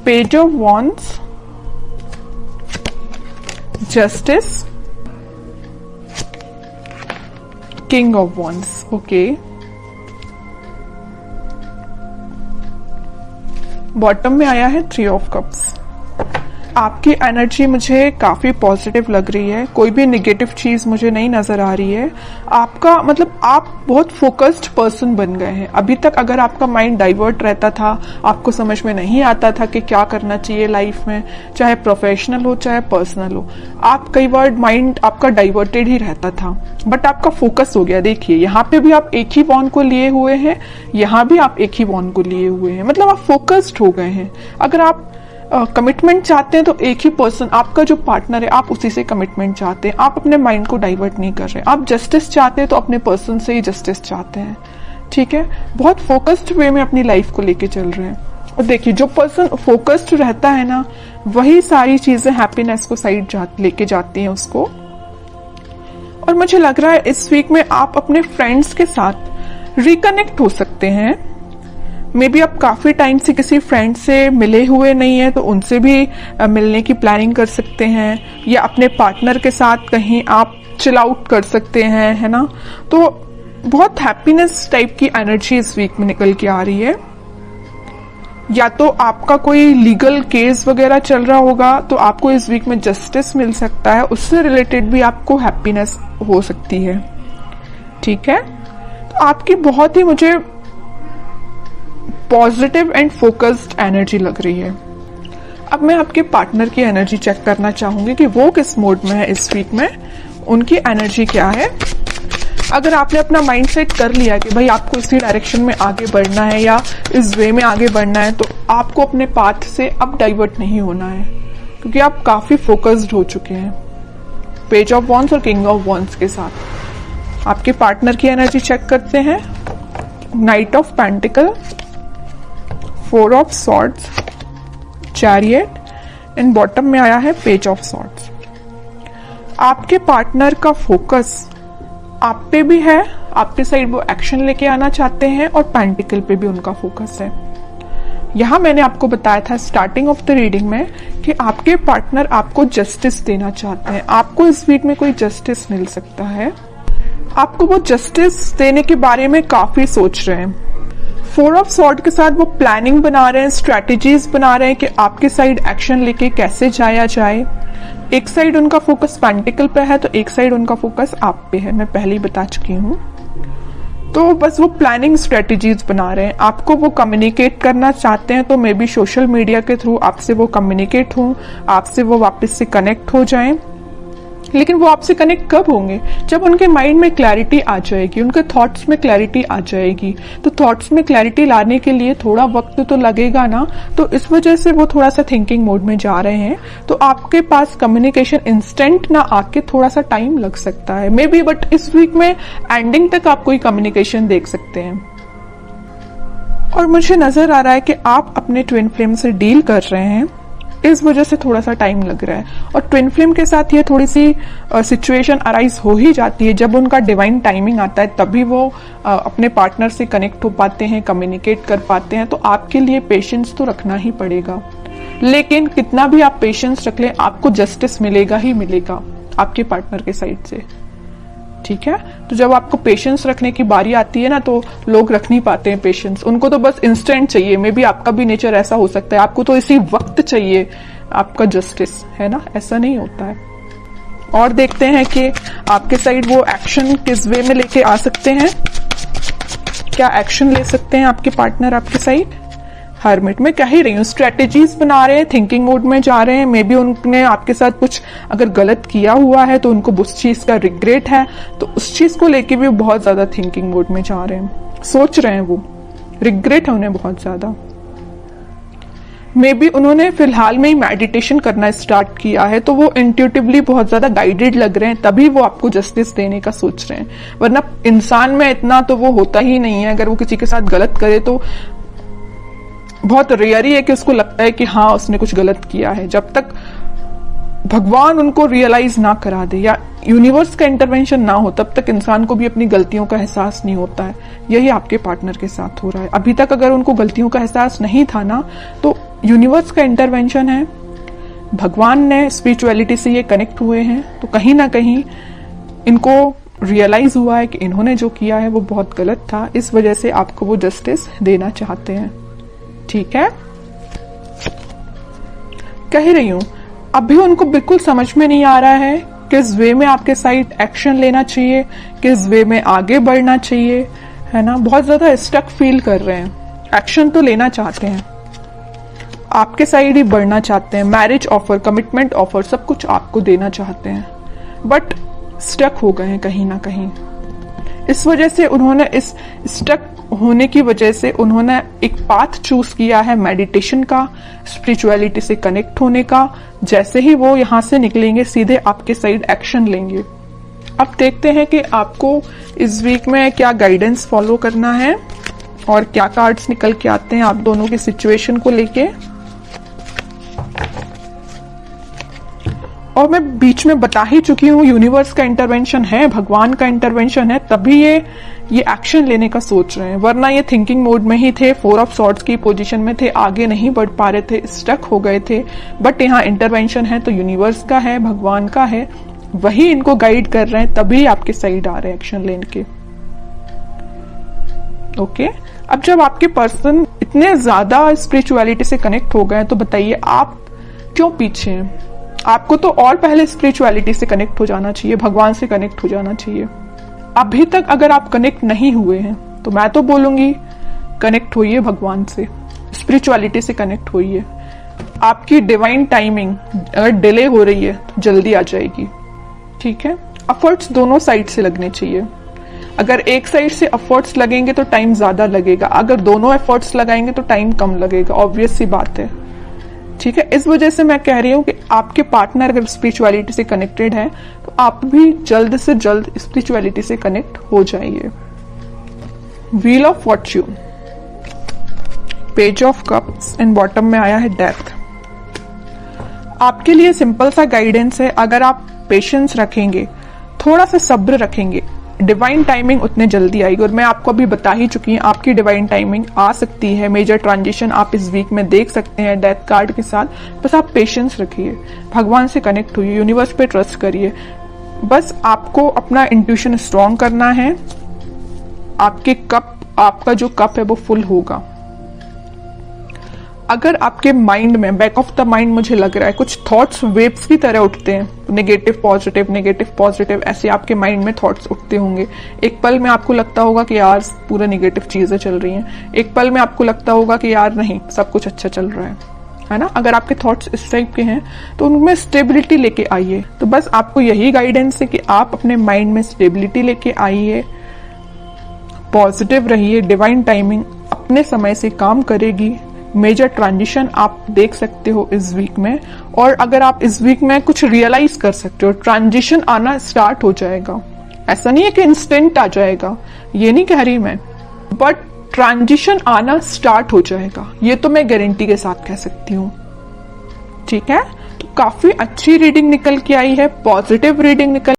Page of wands, justice, king of wands. Okay, bottom में आया है थ्री ऑफ कप्स। आपकी एनर्जी मुझे काफी पॉजिटिव लग रही है, कोई भी नेगेटिव चीज मुझे नहीं नजर आ रही है। आपका मतलब आप बहुत फोकस्ड पर्सन बन गए हैं। अभी तक अगर आपका माइंड डाइवर्ट रहता था, आपको समझ में नहीं आता था कि क्या करना चाहिए लाइफ में, चाहे प्रोफेशनल हो चाहे पर्सनल हो, आप कई बार माइंड आपका डाइवर्टेड ही रहता था, बट आपका फोकस हो गया। देखिए यहाँ पे भी आप एक ही वॉन्ड को लिए हुए हैं, यहाँ भी आप एक ही वॉन्ड को लिए हुए हैं, मतलब आप फोकस्ड हो गए हैं। अगर आप कमिटमेंट चाहते हैं तो एक ही पर्सन, आपका जो पार्टनर है, आप उसी से कमिटमेंट चाहते हैं, आप अपने माइंड को डाइवर्ट नहीं कर रहे। आप जस्टिस चाहते हैं तो अपने पर्सन से ही जस्टिस चाहते हैं, ठीक है। बहुत फोकस्ड वे में अपनी लाइफ को लेके चल रहे हैं। और देखिए जो पर्सन फोकस्ड रहता है ना, वही सारी चीजें हैप्पीनेस को साइड लेके जाती हैं उसको। और मुझे लग रहा है इस वीक में आप अपने फ्रेंड्स के साथ रिकनेक्ट हो सकते हैं। मे बी आप काफी टाइम से किसी फ्रेंड से मिले हुए नहीं है, तो उनसे भी मिलने की प्लानिंग कर सकते हैं, या अपने पार्टनर के साथ कहीं आप चिल आउट कर सकते हैं, है ना। तो बहुत हैप्पीनेस टाइप की एनर्जी इस वीक में निकल के आ रही है। या तो आपका कोई लीगल केस वगैरह चल रहा होगा, तो आपको इस वीक में जस्टिस मिल सकता है, उससे रिलेटेड भी आपको हैप्पीनेस हो सकती है, ठीक है। तो आपकी बहुत ही मुझे पॉजिटिव एंड फोकस्ड एनर्जी लग रही है। अब मैं आपके पार्टनर की एनर्जी चेक करना चाहूंगी कि वो किस मोड में है इस वीक में, उनकी एनर्जी क्या है। अगर आपने अपना माइंड सेट कर लिया कि भाई आपको इसी डायरेक्शन में आगे बढ़ना है या इस वे में आगे बढ़ना है, तो आपको अपने पाथ से अब डाइवर्ट नहीं होना है, क्योंकि आप काफी फोकस्ड हो चुके हैं पेज ऑफ वॉन्ड्स और किंग ऑफ वॉन्ड्स के साथ। आपके पार्टनर की एनर्जी चेक करते हैं। Night of pentacle, four of swords, chariot, and bottom में आया है पेज ऑफ सॉर्ड्स। आपके पार्टनर का फोकस आप पे भी है, आपके साइड वो एक्शन लेके आना चाहते हैं, और पेंटिकल पे भी उनका फोकस है। यहां मैंने आपको बताया था स्टार्टिंग ऑफ द रीडिंग में कि आपके पार्टनर आपको जस्टिस देना चाहते हैं। आपको इस वीक में कोई जस्टिस मिल सकता है, आपको वो जस्टिस देने के बारे में काफी सोच रहे हैं। फोर ऑफ सॉर्ड के साथ वो प्लानिंग बना रहे हैं, स्ट्रैटेजीज बना रहे हैं कि आपके साइड एक्शन लेके कैसे जाया जाए। एक साइड उनका फोकस पेंटिकल पे है, तो एक साइड उनका फोकस आप पे है, मैं पहले ही बता चुकी हूँ। तो बस वो प्लानिंग स्ट्रेटेजीज बना रहे हैं। आपको वो कम्युनिकेट करना चाहते हैं, तो मे बी सोशल मीडिया के थ्रू आपसे वो कम्युनिकेट हो, आपसे वो वापस से कनेक्ट हो जाएं। लेकिन वो आपसे कनेक्ट कब होंगे? जब उनके माइंड में क्लैरिटी आ जाएगी, उनके थॉट्स में क्लैरिटी आ जाएगी। तो थॉट्स में क्लैरिटी लाने के लिए थोड़ा वक्त तो लगेगा ना, तो इस वजह से वो थोड़ा सा थिंकिंग मोड में जा रहे हैं। तो आपके पास कम्युनिकेशन इंस्टेंट ना आके थोड़ा सा टाइम लग सकता है मे बी, बट इस वीक में एंडिंग तक आप कोई कम्युनिकेशन देख सकते हैं। और मुझे नजर आ रहा है कि आप अपने ट्विन फ्लेम से डील कर रहे हैं, इस वजह से थोड़ा सा टाइम लग रहा है। और ट्विन फ्लेम के साथ ये थोड़ी सी सिचुएशन अराइज हो ही जाती है, जब उनका डिवाइन टाइमिंग आता है तभी वो अपने पार्टनर से कनेक्ट हो पाते हैं, कम्युनिकेट कर पाते हैं। तो आपके लिए पेशेंस तो रखना ही पड़ेगा, लेकिन कितना भी आप पेशेंस रख लें, आपको जस्टिस मिलेगा ही मिलेगा आपके पार्टनर के साइड से, ठीक है। तो जब आपको पेशेंस रखने की बारी आती है ना, तो लोग रख नहीं पाते हैं पेशेंस, उनको तो बस इंस्टेंट चाहिए। मे बी आपका भी नेचर ऐसा हो सकता है, आपको तो इसी वक्त चाहिए आपका जस्टिस, है ना, ऐसा नहीं होता है। और देखते हैं कि आपके साइड वो एक्शन किस वे में लेके आ सकते हैं, क्या एक्शन ले सकते हैं आपके पार्टनर आपके साइड। हर्मिट में कह ही रही हूँ, स्ट्रेटेजीज बना रहे हैं, थिंकिंग मोड में जा रहे हैं। मे बी उनने आपके साथ कुछ अगर गलत किया हुआ है तो उनको उस चीज का रिग्रेट है, तो उस चीज को लेके भी बहुत ज्यादा थिंकिंग मोड में जा रहे हैं, सोच रहे हैं, वो रिग्रेट है उन्हें बहुत ज्यादा। मे बी उन्होंने फिलहाल में ही मेडिटेशन करना स्टार्ट किया है, तो वो इंट्यूटिवली बहुत ज्यादा गाइडेड लग रहे हैं, तभी वो आपको जस्टिस देने का सोच रहे हैं। वरना इंसान में इतना तो वो होता ही नहीं है, अगर वो किसी के साथ गलत करे तो बहुत रेयर ही है कि उसको लगता है कि हाँ उसने कुछ गलत किया है। जब तक भगवान उनको रियलाइज ना करा दे या यूनिवर्स का इंटरवेंशन ना हो, तब तक इंसान को भी अपनी गलतियों का एहसास नहीं होता है। यही आपके पार्टनर के साथ हो रहा है। अभी तक अगर उनको गलतियों का एहसास नहीं था ना, तो यूनिवर्स का इंटरवेंशन है, भगवान ने स्पिरिचुअलिटी से ये कनेक्ट हुए हैं, तो कहीं ना कहीं इनको रियलाइज हुआ है कि इन्होंने जो किया है वो बहुत गलत था, इस वजह से आपको वो जस्टिस देना चाहते हैं। ठीक है, कह रही हूं अभी उनको बिल्कुल समझ में नहीं आ रहा है किस वे में आपके साइड एक्शन लेना चाहिए, किस वे में आगे बढ़ना चाहिए, है ना। बहुत ज्यादा स्टक फील कर रहे हैं। एक्शन तो लेना चाहते हैं, आपके साइड ही बढ़ना चाहते हैं, मैरिज ऑफर, कमिटमेंट ऑफर, सब कुछ आपको देना चाहते हैं, बट स्टक हो गए हैं कहीं ना कहीं। इस वजह से उन्होंने इस स्टक होने की वजह से उन्होंने एक पाथ चूज किया है मेडिटेशन का, स्पिरिचुअलिटी से कनेक्ट होने का। जैसे ही वो यहां से निकलेंगे सीधे आपके साइड एक्शन लेंगे। अब देखते हैं कि आपको इस वीक में क्या गाइडेंस फॉलो करना है और क्या कार्ड्स निकल के आते हैं आप दोनों की सिचुएशन को लेके। और मैं बीच में बता ही चुकी हूँ, यूनिवर्स का इंटरवेंशन है, भगवान का इंटरवेंशन है, तभी ये एक्शन लेने का सोच रहे हैं, वरना ये थिंकिंग मोड में ही थे, 4 ऑफ सॉर्ड्स की पोजीशन में थे, आगे नहीं बढ़ पा रहे थे, स्टक हो गए थे। बट यहाँ इंटरवेंशन है तो यूनिवर्स का है, भगवान का है, वही इनको गाइड कर रहे हैं, तभी आपके साइड आ रहे हैं एक्शन लेने के। ओके, अब जब आपके पर्सन इतने ज्यादा स्पिरिचुअलिटी से कनेक्ट हो गए तो बताइए आप क्यों पीछे हैं। आपको तो और पहले स्पिरिचुअलिटी से कनेक्ट हो जाना चाहिए, भगवान से कनेक्ट हो जाना चाहिए। अभी तक अगर आप कनेक्ट नहीं हुए हैं तो मैं तो बोलूंगी कनेक्ट होइए भगवान से, स्पिरिचुअलिटी से कनेक्ट होइए। आपकी डिवाइन टाइमिंग अगर डिले हो रही है तो जल्दी आ जाएगी। ठीक है, एफर्ट्स दोनों साइड से लगने चाहिए। अगर एक साइड से एफर्ट्स लगेंगे तो टाइम ज्यादा लगेगा, अगर दोनों एफर्ट्स लगाएंगे तो टाइम कम लगेगा, ऑब्वियस सी बात है। ठीक है, इस वजह से मैं कह रही हूं कि आपके पार्टनर अगर स्पिरिचुअलिटी से कनेक्टेड है तो आप भी जल्द से जल्द स्पिरिचुअलिटी से कनेक्ट हो जाइए। Wheel of Fortune, page of cups and bottom में आया है डेथ। आपके लिए सिंपल सा गाइडेंस है, अगर आप पेशेंस रखेंगे, थोड़ा सा सब्र रखेंगे, डिवाइन टाइमिंग उतने जल्दी आएगी। और मैं आपको अभी बता ही चुकी हूँ आपकी डिवाइन टाइमिंग आ सकती है। मेजर ट्रांजिशन आप इस वीक में देख सकते हैं डेथ कार्ड के साथ। बस आप पेशेंस रखिए, भगवान से कनेक्ट हुइए, यूनिवर्स पे ट्रस्ट करिए। बस आपको अपना इंट्यूशन स्ट्रॉन्ग करना है। आपका जो कप है वो फुल होगा। अगर आपके माइंड में, बैक ऑफ द माइंड मुझे लग रहा है कुछ थॉट्स वेव्स की तरह उठते हैं, नेगेटिव पॉजिटिव ऐसे आपके माइंड में थॉट्स उठते होंगे। एक पल में आपको लगता होगा कि यार पूरा नेगेटिव चीजें चल रही हैं, एक पल में आपको लगता होगा कि यार नहीं सब कुछ अच्छा चल रहा है ना। अगर आपके थॉट्स इस टाइप के हैं तो उनमें स्टेबिलिटी लेके आइए। तो बस आपको यही गाइडेंस है कि आप अपने माइंड में स्टेबिलिटी लेके आइए, पॉजिटिव रहिए, डिवाइन टाइमिंग अपने समय से काम करेगी। मेजर ट्रांजिशन आप देख सकते हो इस वीक में, और अगर आप इस वीक में कुछ रियलाइज कर सकते हो, ट्रांजिशन आना स्टार्ट हो जाएगा। ऐसा नहीं है कि इंस्टेंट आ जाएगा, ये नहीं कह रही मैं, बट ट्रांजिशन आना स्टार्ट हो जाएगा, ये तो मैं गारंटी के साथ कह सकती हूँ। ठीक है, तो काफी अच्छी रीडिंग निकल के आई है, पॉजिटिव रीडिंग निकल